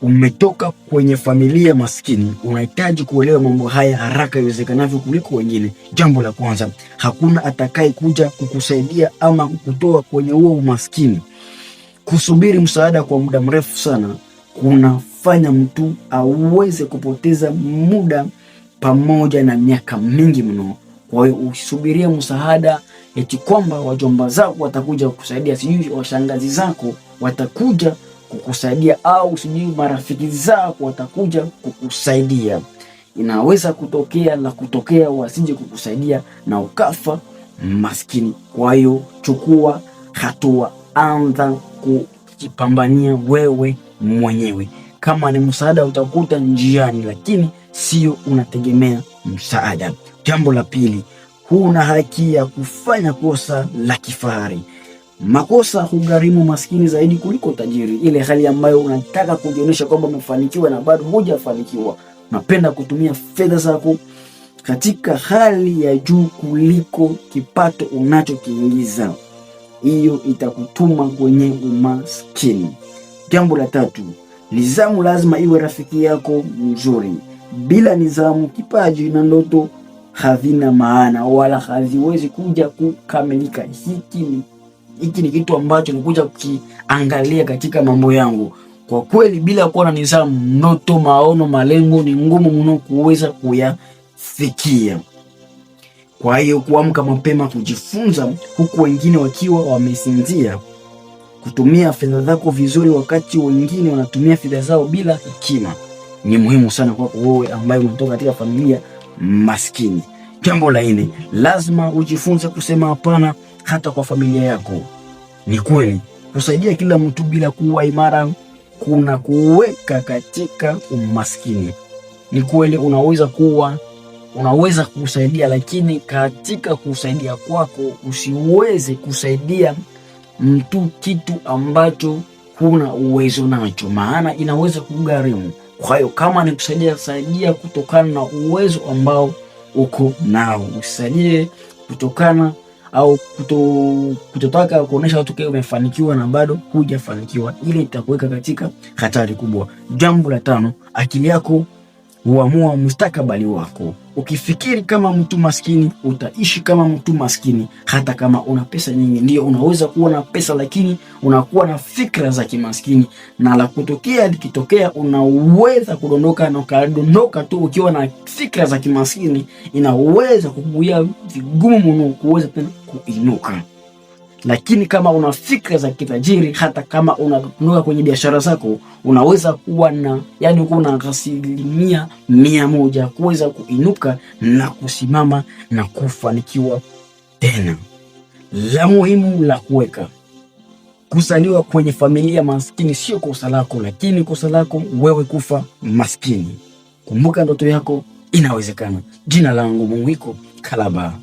umetoka kwenye familia maskini, unahitaji kuelewa mambo haya haraka iwezekanavyo kuliko wengine. Jambo la kwanza, hakuna atakaye kuja kukusaidia ama kukutoa kwenye huo umaskini. Kusubiri msaada kwa muda mrefu sana kunafanya mtu aweze kupoteza muda pamoja na miaka mingi mno. Kwa hiyo usisubirie msaada eti kwamba wajomba zako watakuja kukusaidia, sijui washangazi zako watakuja kukusaidia, au sijui marafiki zako watakuja kukusaidia. Inaweza kutokea wasije kukusaidia na ukafa maskini. Kwa hiyo chukua hatua, anza kujipambania wewe mwenyewe. Kama ni msaada utakuta njiani, lakini sio unategemea msaada. Jambo la pili, huna haki ya kufanya kosa la kifahari. Makosa hugharimu maskini zaidi kuliko tajiri. Ile hali ambayo unataka kujionyesha kwamba umefanikiwa na bado hujafanikiwa. Unapenda kutumia fedha zako katika hali ya juu kuliko kipato unachokiingiza. Hiyo itakutuma kwenye umaskini. Jambo la tatu, nidhamu lazima iwe rafiki yako mzuri. Bila nidhamu, kipaji na ndoto havina maana wala haziwezi kuja kukamilika. Hiki ni kitu ambacho nikuja kukiangalia katika mambo yangu. Kwa kweli, bila kuwa na nidhamu, ndoto, maono, malengo ni ngumu mno kuweza kuyafikia. Kwa hiyo kuamka mapema, kujifunza huku wengine wakiwa wamesinzia, kutumia fedha zako vizuri wakati wengine wanatumia fedha zao bila hekima, ni muhimu sana kwako wewe ambaye unatoka katika familia maskini. Jambo la nne, lazima ujifunze kusema hapana hata kwa familia yako. Ni kweli kusaidia kila mtu bila kuwa imara kuna kuweka katika umaskini. Ni kweli unaweza kusaidia, lakini katika kusaidia kwako usiweze kusaidia mtu kitu ambacho huna uwezo nacho, maana inaweza kugharimu. Kwa hiyo kama ni kusaidia kutokana na uwezo ambao uko nao. Usisaidie kutokana au kutotaka kuonesha watu kwa umefanikiwa na bado hujafanikiwa. Ile itakuweka katika hatari kubwa. Jambo la tano, akili yako huamua mustakabali wako. Ukifikiri kama mtu maskini, utaishi kama mtu maskini hata kama una pesa nyingi. Ndio unaweza kuwa na pesa, lakini unakuwa na fikra za kimaskini, na la kutokea likitokea unaweza kudondoka, na ukadondoka tu ukiwa na fikra za kimaskini, inaweza kukuia vigumu mno kuweza tena kuinuka. Lakini kama una fikra za kitajiri, hata kama unadondoka kwenye biashara zako, unaweza kuwa na uko na 100% kuweza kuinuka na kusimama na kufanikiwa tena. La muhimu la kuweka, kuzaliwa kwenye familia maskini sio kosa lako, lakini kosa lako wewe kufa maskini. Kumbuka ndoto yako inawezekana. Jina langu Munguiko Kalaba.